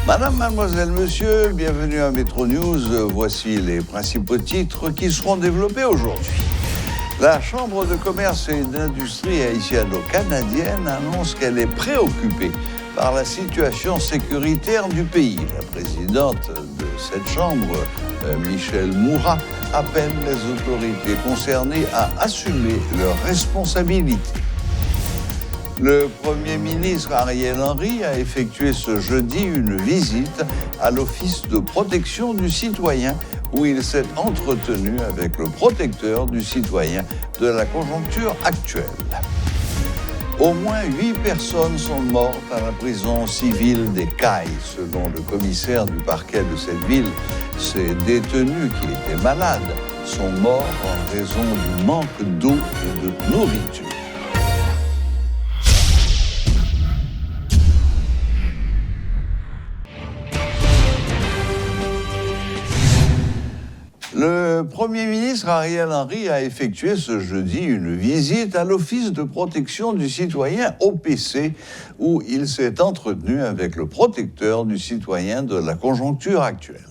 Madame, mademoiselle, monsieur, bienvenue à Métro News. Voici les principaux titres qui seront développés aujourd'hui. La Chambre de commerce et d'industrie haïtiano-canadienne annonce qu'elle est préoccupée par la situation sécuritaire du pays. La présidente de cette chambre, Michèle Moura, appelle les autorités concernées à assumer leurs responsabilités. Le Premier ministre Ariel Henry a effectué ce jeudi une visite à l'Office de protection du citoyen où il s'est entretenu avec le protecteur du citoyen de la conjoncture actuelle. Au moins 8 personnes sont mortes à la prison civile des Cayes, selon le commissaire du parquet de cette ville. Ces détenus qui étaient malades sont morts en raison du manque d'eau et de nourriture. Le Premier ministre Ariel Henry a effectué ce jeudi une visite à l'Office de protection du citoyen OPC où il s'est entretenu avec le protecteur du citoyen de la conjoncture actuelle.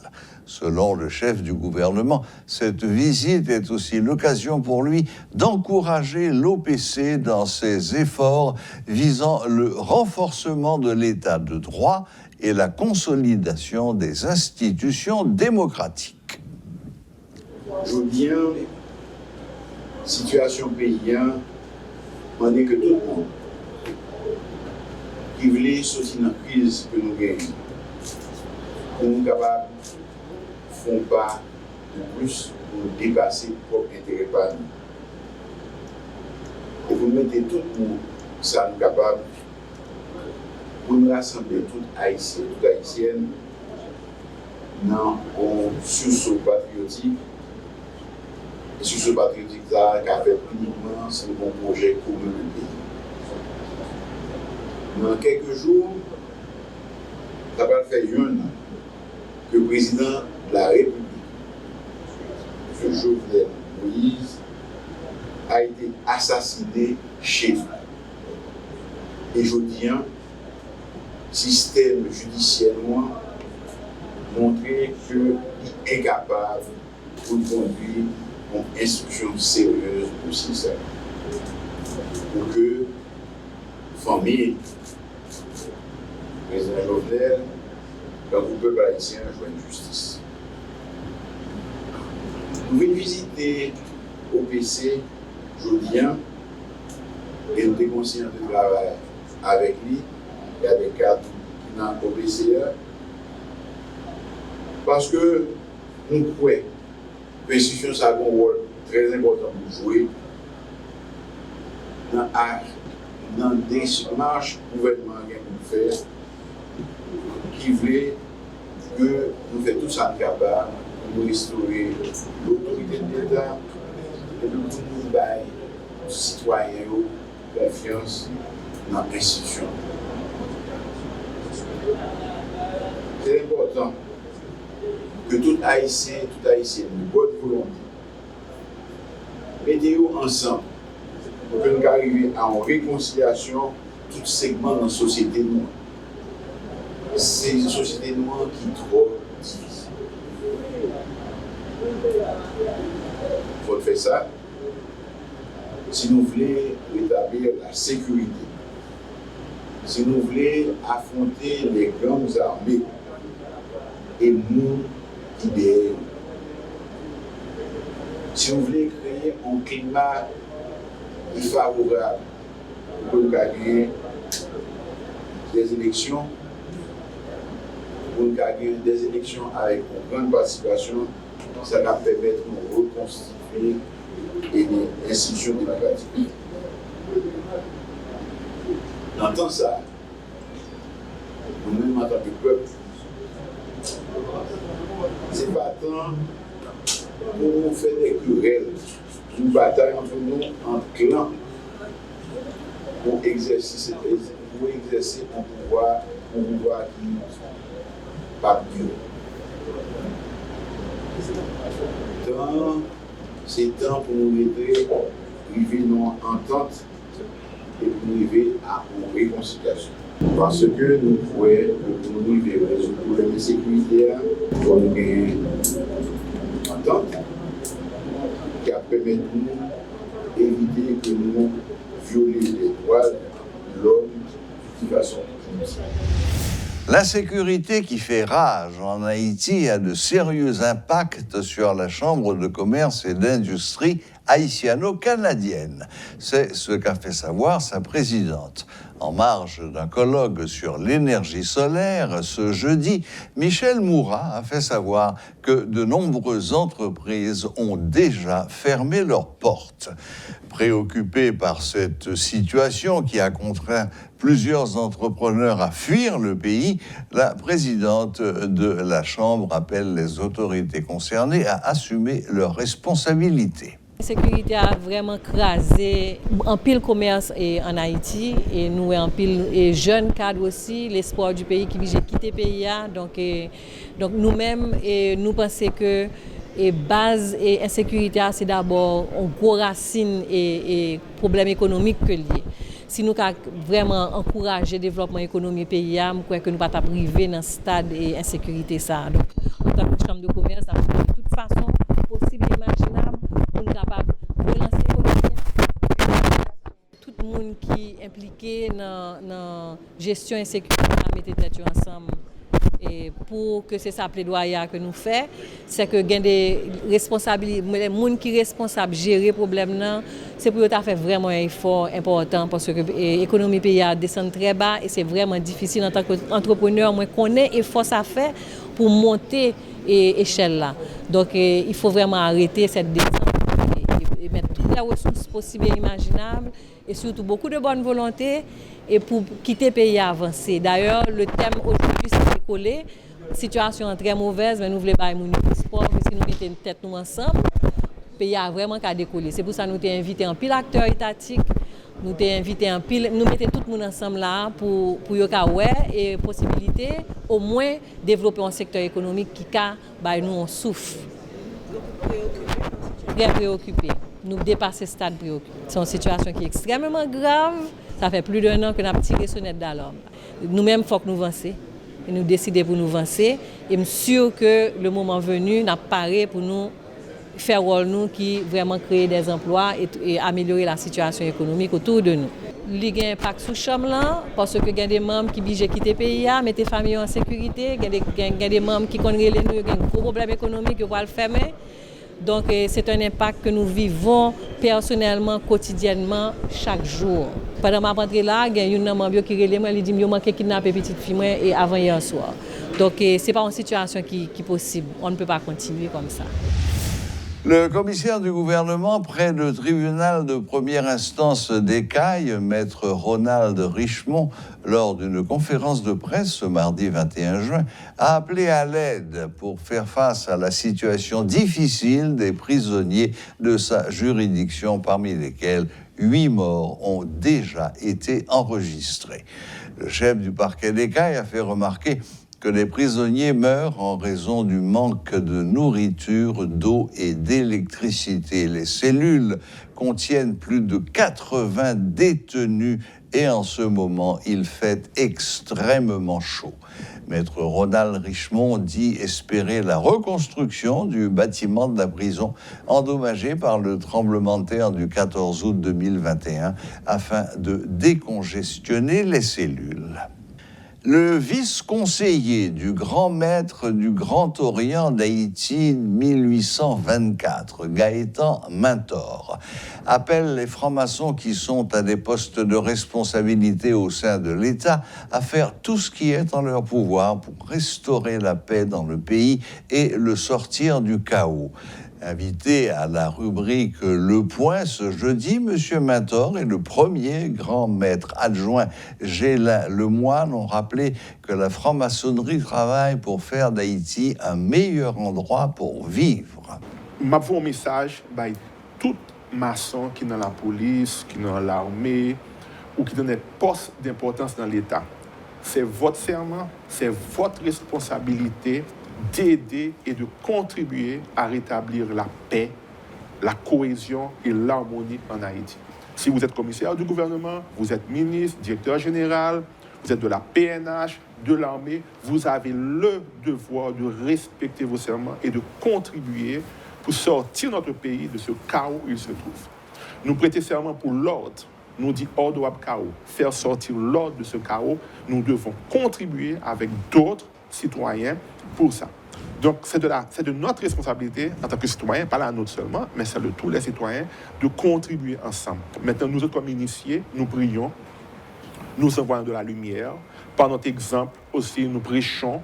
Selon le chef du gouvernement, cette visite est aussi l'occasion pour lui d'encourager l'OPC dans ses efforts visant le renforcement de l'état de droit et la consolidation des institutions démocratiques. Je dis, situation paysan, on est que tout le monde qui voulait sortir dans la crise que nous gagnons, pour nous capables de faire pas de plus pour dépasser notre intérêt par nous. Et vous mettez tout le monde, ça nous capable pour nous rassembler tout Haïtien, toute Haïtienne dans un sursaut patriotique. Et sur ce patriotique-là, qui a fait uniquement c'est un bon projet commun du pays. Dans quelques jours, ça va faire un an que le président de la République, M. Jovenel Moïse, a été assassiné chez lui. Et je dis, le système judiciaire noir montrer qu'il est incapable de conduire une instruction sérieuse aussi ça. Pour que la famille, le président Jovenel, le peuple haïtien joigne justice. Nous venons visiter OPC jeudi et nous sommes conscients de travailler avec lui et avec cadres dans l'OPCA parce que nous croyons que l'institution a un rôle très important pour jouer dans des démarches gouvernementales que nous faisons qui voulait que nous fassions tout ça capable de restaurer l'autorité de l'État et de nous donner aux citoyens confiance dans l'institution. C'est important que tout Haïtien, toute Haïtienne de bonne volonté mettez-vous ensemble pour que nous arrivions à une réconciliation tout segment dans la société noire. C'est une société noire qui est trop difficile. Il faut faire ça si nous voulons rétablir la sécurité, si nous voulons affronter les grandes armées et nous libérer. Si vous voulez créer un climat favorable pour nous gagner des élections, pour nous gagner des élections avec une grande participation, ça va permettre de reconstituer une institution démocratique. Dans tout ça, nous-mêmes en tant que peuple, c'est pas tant pour nous faire des querelles, une bataille entre nous, en clans, pour exercer un pouvoir qui n'est pas dur. C'est temps pour nous arriver dans entente et pour nous arriver à une réconciliation. Parce que nous pouvons, pour nous arriver à résoudre le problème de sécurité, nous avons une entente qui a permis de nous éviter que nous violer les droits de l'homme de façon inutile. L'insécurité qui fait rage en Haïti a de sérieux impacts sur la Chambre de commerce et d'industrie haïtiano-canadienne. C'est ce qu'a fait savoir sa présidente. En marge d'un colloque sur l'énergie solaire, ce jeudi, Michel Moura a fait savoir que de nombreuses entreprises ont déjà fermé leurs portes. Préoccupée par cette situation qui a contraint plusieurs entrepreneurs à fuir le pays, la présidente de la Chambre appelle les autorités concernées à assumer leurs responsabilités. La sécurité a vraiment crasé en pile commerce en Haïti et nous en pile jeunes cadres aussi, l'espoir du pays qui vient quitter le pays. Donc nous-mêmes, nous pensons que base et insécurité, c'est d'abord une grosse racine et problème économique que lié. Si nous avons vraiment encouragé le développement économique du pays, je crois que nous ne pouvons pas arriver dans ce stade d'insécurité. Donc, en tant que chambre de commerce, de toute façon possible et imaginable, pour nous capables de relancer l'économie. Tout le monde qui est impliqué dans la gestion insécurité, mettre tête ensemble. Et pour que c'est ça plaidoyer que nous faisons, c'est que il y a des responsabilités, les gens qui sont responsables de gérer le problème, c'est pour faire vraiment un effort important parce que l'économie pays descend très bas et c'est vraiment difficile en tant qu'entrepreneur, moi connais l'effort à faire pour monter l'échelle là. Donc il faut vraiment arrêter cette descente et mettre toutes les ressources possibles et imaginables et surtout beaucoup de bonne volonté et pour quitter le pays avancé. D'ailleurs, le thème aujourd'hui c'est décoller. Situation très mauvaise, mais nous voulons pas un sport, mais si nous mettons une tête nous ensemble, le pays a vraiment qu'à décoller. C'est pour ça que nous avons invité un pile acteur étatique, nous avons invité un pile, nous mettons tout le monde ensemble là pour et possibilité au moins développer un secteur économique qui a nous on souffle. Très préoccupé. Nous dépasser ce stade préoccupé. C'est une situation qui est extrêmement grave. Ça fait plus d'un an que nous avons tiré sonnette d'alarme. Nous-mêmes, il faut que nous avancions. Et nous décidons pour nous avancer. Et je suis sûr que le moment venu, nous apparaît pour nous faire rôle nous qui vraiment créer des emplois et améliorer la situation économique autour de nous. Il y a un impact sur la chambre parce que il y a des membres qui obligent quitter le pays, mettre les familles en sécurité. Il y a des membres qui connaissent les nous, qui ont un gros problème économique, qui vont le fermer. Donc c'est un impact que nous vivons personnellement, quotidiennement, chaque jour. Pendant ma rentrée là, il y a une membre qui relève moi, il dit que je manque kidnapper petite fille et avant hier soir. Donc c'est pas une situation qui est possible. On ne peut pas continuer comme ça. Le commissaire du gouvernement près le tribunal de première instance d'Écailles, maître Ronald Richemont, lors d'une conférence de presse ce mardi 21 juin, a appelé à l'aide pour faire face à la situation difficile des prisonniers de sa juridiction, parmi lesquels 8 morts ont déjà été enregistrés. Le chef du parquet d'Écailles a fait remarquer que les prisonniers meurent en raison du manque de nourriture, d'eau et d'électricité. Les cellules contiennent plus de 80 détenus et en ce moment, il fait extrêmement chaud. Maître Ronald Richemont dit espérer la reconstruction du bâtiment de la prison endommagé par le tremblement de terre du 14 août 2021 afin de décongestionner les cellules. Le vice-conseiller du grand maître du Grand Orient d'Haïti 1824, Gaëtan Mintor, appelle les francs-maçons qui sont à des postes de responsabilité au sein de l'État à faire tout ce qui est en leur pouvoir pour restaurer la paix dans le pays et le sortir du chaos. Invité à la rubrique Le Point ce jeudi, M. Mintor et le premier grand maître adjoint Gélin Lemoine ont rappelé que la franc-maçonnerie travaille pour faire d'Haïti un meilleur endroit pour vivre. Je veux un message à tout maçon qui est dans la police, qui est dans l'armée ou qui est dans des postes d'importance dans l'État. C'est votre serment, c'est votre responsabilité d'aider et de contribuer à rétablir la paix, la cohésion et l'harmonie en Haïti. Si vous êtes commissaire du gouvernement, vous êtes ministre, directeur général, vous êtes de la PNH, de l'armée, vous avez le devoir de respecter vos serments et de contribuer pour sortir notre pays de ce chaos où il se trouve. Nous prêter serment pour l'ordre, nous dit ordre ou chaos, faire sortir l'ordre de ce chaos, nous devons contribuer avec d'autres citoyens pour ça. Donc, c'est de notre responsabilité en tant que citoyens, pas la nôtre seulement, mais c'est de tous les citoyens, de contribuer ensemble. Maintenant, nous autres comme initiés, nous prions, nous envoyons de la lumière. Par notre exemple aussi, nous prêchons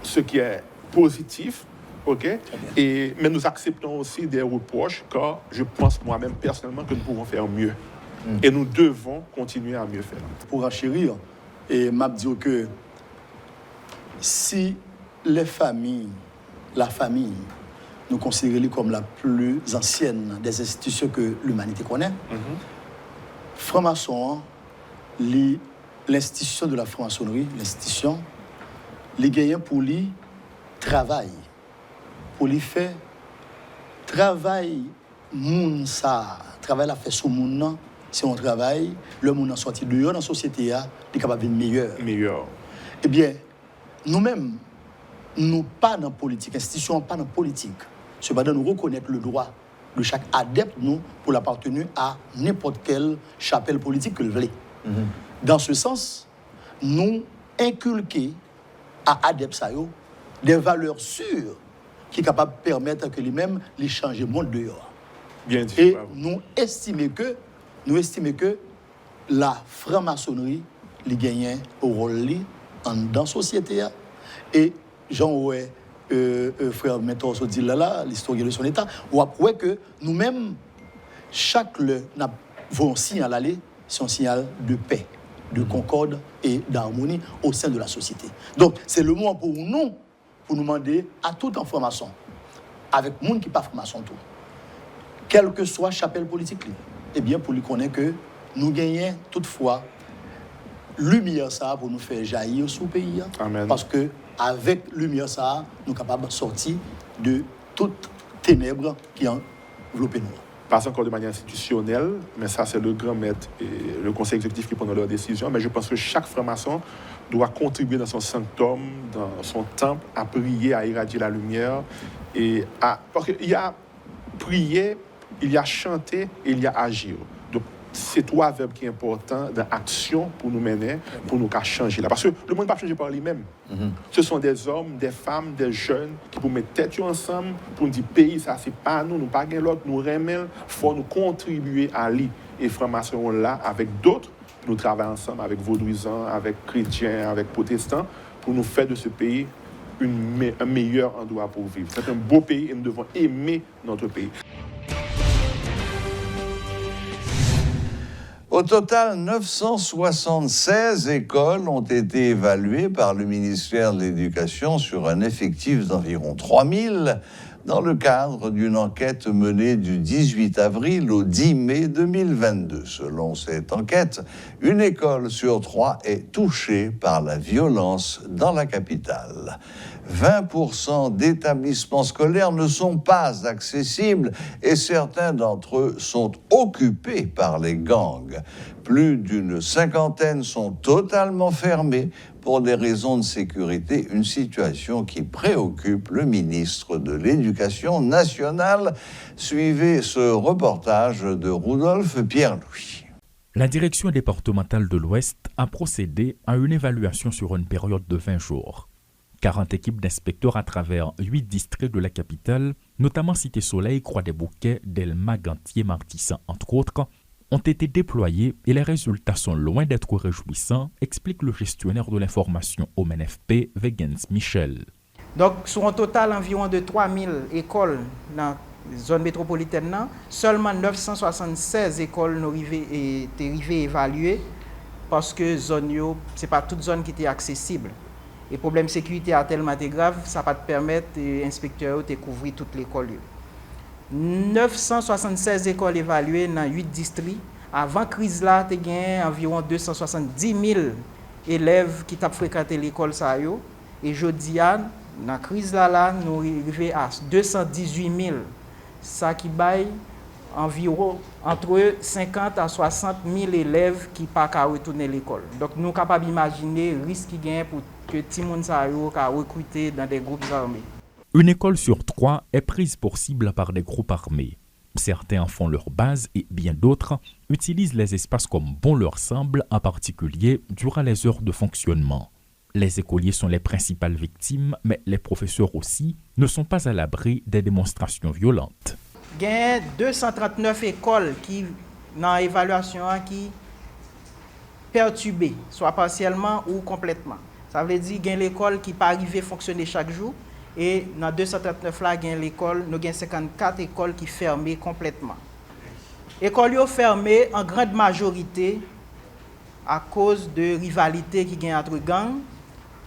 ce qui est positif, ok? Mais nous acceptons aussi des reproches, car je pense moi-même personnellement que nous pouvons faire mieux. Et nous devons continuer à mieux faire. Pour enchérir, et m'a dit que si la famille, nous considérons comme la plus ancienne des institutions que l'humanité connaît, franc-maçon, l'institution de la franc-maçonnerie, l'institution, les gagnants pour lui travail, pour lui faire travail, travail la fait sur moun, c'est un travail, le monde a sorti dehors dans la société, est capable de meilleur. Eh bien, nous-mêmes, nous pas dans la politique, institution pas dans la politique. Cependant, nous reconnaître le droit de chaque adepte, nous, pour l'appartenir à n'importe quelle chapelle politique que le voulait. Dans ce sens, nous inculquer à adeptes des valeurs sûres qui sont capables de permettre que les-mêmes les changer le monde dehors. Bien dit. Et nous estimons que la franc-maçonnerie les gagne au rôle dans la société. Et Jean-Oué, frère Mentor se dit là, l'histoire de son état, ou après que nous-mêmes, chaque signal aller, c'est un signal de paix, de concorde et d'harmonie au sein de la société. Donc, c'est le moment pour nous demander à tout un franc-maçon, avec le monde qui n'est pas franc-maçon tout, quelle que soit la chapelle politique, eh bien, pour lui connaître que nous gagnons toutefois lumière ça pour nous faire jaillir sur le pays. Amen. Parce que avec lumière ça, nous sommes capables de sortir de toutes ténèbres qui enveloppent nous. Pas encore de manière institutionnelle, mais ça c'est le grand maître et le conseil exécutif qui prend leurs décisions. Mais je pense que chaque franc-maçon doit contribuer dans son sanctum, dans son temple, à prier, à irradier la lumière. Parce qu'il y a prier, il y a chanter et il y a agir. Donc c'est trois verbes qui sont importants dans l'action pour nous mener, pour nous changer là. Parce que le monde ne va pas changer par lui-même. Ce sont des hommes, des femmes, des jeunes qui pour mettre tête ensemble, pour nous dire pays, ça c'est pas nous, nous pas l'autre, nous remettre, il faut nous contribuer à lui. Et franc-maçon là, avec d'autres, nous travaillons ensemble avec vaudouisants, avec chrétiens, avec protestants, pour nous faire de ce pays un meilleur endroit pour vivre. C'est un beau pays et nous devons aimer notre pays. Au total, 976 écoles ont été évaluées par le ministère de l'Éducation sur un effectif d'environ 3000 dans le cadre d'une enquête menée du 18 avril au 10 mai 2022. Selon cette enquête, une école sur 3 est touchée par la violence dans la capitale. 20% d'établissements scolaires ne sont pas accessibles et certains d'entre eux sont occupés par les gangs. Plus d'une cinquantaine sont totalement fermés pour des raisons de sécurité, une situation qui préoccupe le ministre de l'Éducation nationale. Suivez ce reportage de Rudolph Pierre-Louis. La direction départementale de l'Ouest a procédé à une évaluation sur une période de 20 jours. 40 équipes d'inspecteurs à travers 8 districts de la capitale, notamment Cité-Soleil, Croix-des-Bouquets, Delma, Gantier, Martissan, entre autres, ont été déployés et les résultats sont loin d'être réjouissants, explique le gestionnaire de l'information au MNFP, Vegens Michel. Donc, sur un total environ de 3000 écoles dans la zone métropolitaine, seulement 976 écoles ont été évaluées parce que ce n'est pas toute zone qui était accessible. Et le problème de sécurité est tellement grave, ça ne va pas permettre aux inspecteurs de couvrir toute l'école. 976 écoles évaluées dans 8 districts. Avant la crise, il y a environ 270 000 élèves qui ont fréquenté l'école. Et jeudi, dans la crise là, nous arrivons à 218 000. Ça qui baille environ entre 50 à 60 000 élèves qui ne peuvent pas retourner à l'école. Donc nous sommes capables d'imaginer le risque qu'il y a pour que tout le monde soit recruté dans des groupes armés. Une école sur 3 est prise pour cible par des groupes armés. Certains en font leur base et bien d'autres utilisent les espaces comme bon leur semble, en particulier durant les heures de fonctionnement. Les écoliers sont les principales victimes, mais les professeurs aussi ne sont pas à l'abri des démonstrations violentes. Il y a 239 écoles qui, dans l'évaluation, qui perturbées, soit partiellement ou complètement. Ça veut dire qu'il y a l'école qui n'est pas arrivée à fonctionner chaque jour. Et dans 239 là, il y a l'école, nous avons 54 écoles qui sont fermées complètement. Les écoles sont fermées en grande majorité à cause de rivalités qui y a entre gangs,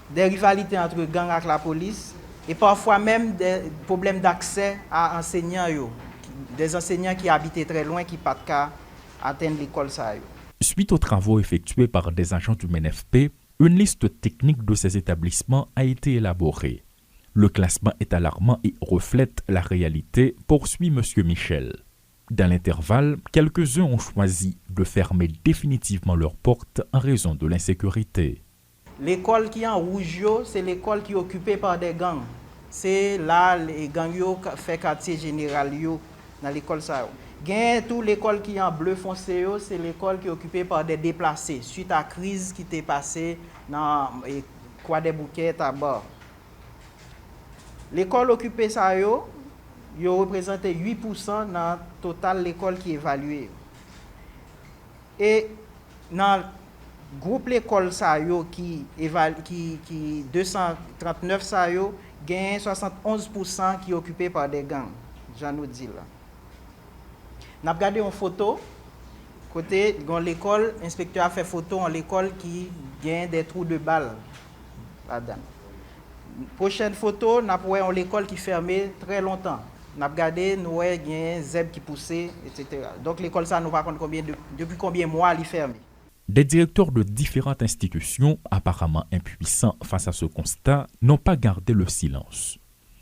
des rivalités entre gangs avec la police, et parfois même des problèmes d'accès à enseignants, des enseignants qui habitaient très loin, qui ne peuvent pas atteindre l'école. Suite aux travaux effectués par des agents du MNFP, une liste technique de ces établissements a été élaborée. Le classement est alarmant et reflète la réalité, poursuit M. Michel. Dans l'intervalle, quelques-uns ont choisi de fermer définitivement leurs portes en raison de l'insécurité. L'école qui est en rouge, c'est l'école qui est occupée par des gangs. C'est là les gangs qui font quartier général dans l'école. Toute l'école qui est en bleu foncé, c'est l'école qui est occupée par des déplacés suite à la crise qui était passée dans Croix des Bouquets à bord. L'école occupée, ça représente 8% dans le total de l'école qui est évaluée. Et dans le groupe l'école qui 239, il y a 71% qui est occupé par des gangs. J'en nous dis là. Nous avons regardé une photo. Côté dans l'école, l'inspecteur a fait photo en l'école qui a des trous de balles là-dedans. Prochaine photo, nous avons l'école qui fermée très longtemps. Nous avons regardé, nous avons des zèbres qui poussaient, etc. Donc l'école, ça, nous ne savons pas depuis combien de mois elle est fermée. Des directeurs de différentes institutions, apparemment impuissants face à ce constat, n'ont pas gardé le silence.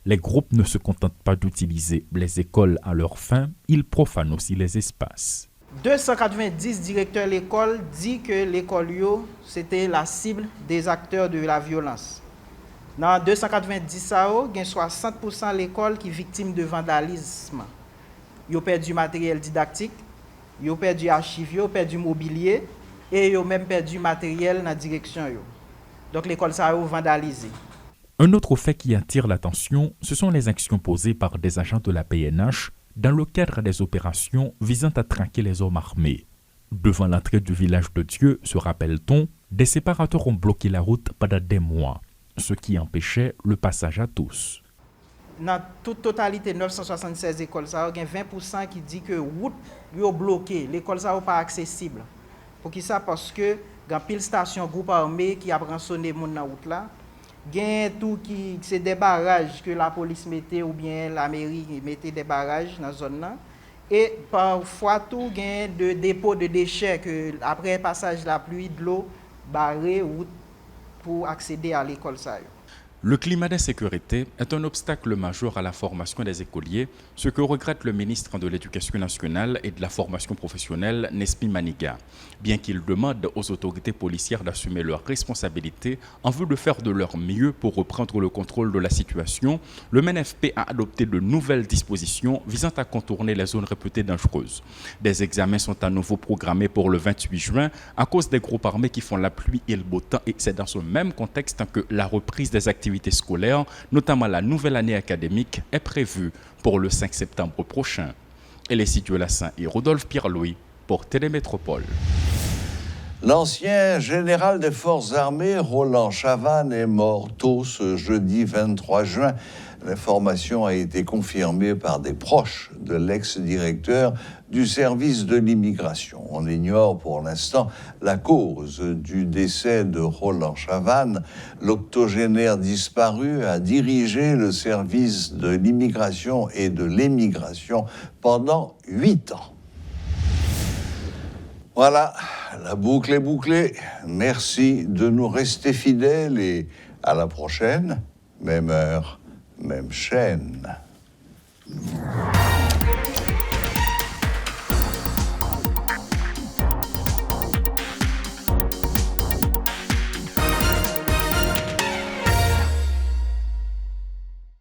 Les groupes ne se contentent pas d'utiliser les écoles à leur fin, ils profanent aussi les espaces. 290 directeurs de l'école disent que l'école, c'était la cible des acteurs de la violence. Dans 290, il y a 60% de l'école qui est victime de vandalisme. Ils ont perdu matériel didactique, ils ont perdu archives, ils ont perdu mobilier et ils ont même perdu matériel dans la direction. Donc l'école a vandalisé. Un autre fait qui attire l'attention, ce sont les actions posées par des agents de la PNH dans le cadre des opérations visant à traquer les hommes armés. Devant l'entrée du village de Dieu, se rappelle-t-on, des séparateurs ont bloqué la route pendant des mois, ce qui empêchait le passage à tous. Dans toute totalité, 976 écoles, il y a 20% qui disent que la route est bloquée, l'école n'est pas accessible. Pour qui ça? Parce que il y a pile station groupe armé qui a rançonné dans la route là. Il y a tout qui c'est des barrages que la police mettait ou bien la mairie mettait des barrages dans la zone là. Et parfois tout il y a de dépôts de déchets que après passage de la pluie, de l'eau, barré route pour accéder à l'école ça. Le climat d'insécurité est un obstacle majeur à la formation des écoliers, ce que regrette le ministre de l'Éducation nationale et de la formation professionnelle, Nespi Maniga. Bien qu'il demande aux autorités policières d'assumer leurs responsabilités en vue de faire de leur mieux pour reprendre le contrôle de la situation, le MNFP a adopté de nouvelles dispositions visant à contourner les zones réputées dangereuses. Des examens sont à nouveau programmés pour le 28 juin à cause des groupes armés qui font la pluie et le beau temps, et c'est dans ce même contexte que la reprise des activités scolaires, notamment la nouvelle année académique, est prévue pour le 5 septembre prochain. Elissi Diolassin et Rodolphe Pierre-Louis pour Télémétropole. L'ancien général des forces armées, Roland Chavannes, est mort tôt ce jeudi 23 juin. L'information a été confirmée par des proches de l'ex-directeur du service de l'immigration. On ignore pour l'instant la cause du décès de Roland Chavannes. L'octogénaire disparu a dirigé le service de l'immigration et de l'émigration pendant 8 ans. Voilà, la boucle est bouclée. Merci de nous rester fidèles et À la prochaine, même heure, même chaîne.